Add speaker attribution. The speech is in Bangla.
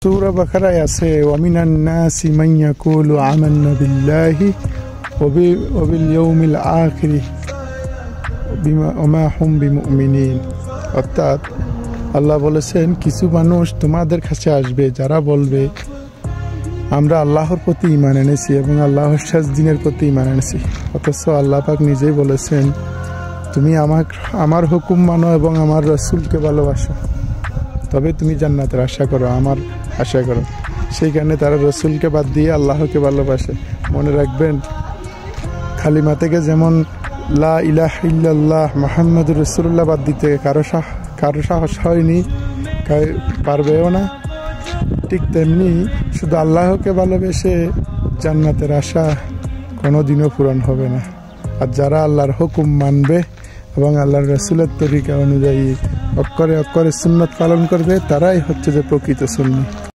Speaker 1: সূরা বাকারায় আছে ওয়ামিনান নাসি মান ইয়াকুলু আমান্না বিল্লাহি ওয়া বিল ইয়াউমিল আখির ওমা হুম বিমুমিনিন। অর্থাৎ আল্লাহ বলেছেন কিছু মানুষ তোমাদের কাছে আসবে যারা বলবে আমরা আল্লাহর প্রতি ঈমান এনেছি এবং আল্লাহর শেষ দিনের প্রতি ঈমান এনেছি, অথচ আল্লাহ পাক নিজেই বলেছেন তুমি আমার হুকুম মানো এবং আমার রাসূলকে ভালোবাসো, তবে তুমি জান্নাতের আশা করো, আমার আশা করো। সেই কারণে তারা রাসূলকে বাদ দিয়ে আল্লাহকে ভালোবাসে। মনে রাখবেন, কালিমা থেকে যেমন লা ইলাহা ইল্লাল্লাহ মুহাম্মাদুর রাসূলুল্লাহ বাদ দিতে কারো সাহস হয়নি, পারবেও না, ঠিক তেমনি শুধু আল্লাহকে ভালোবেসে জান্নাতের আশা কোনোদিনও পূরণ হবে না। আর যারা আল্লাহর হুকুম মানবে এবং আল্লাহর রাসূলের তরিকা অনুযায়ী অক্ষরে অক্ষরে সুন্নাত পালন করবে, তারাই হচ্ছে যে প্রকৃত সুন্নি।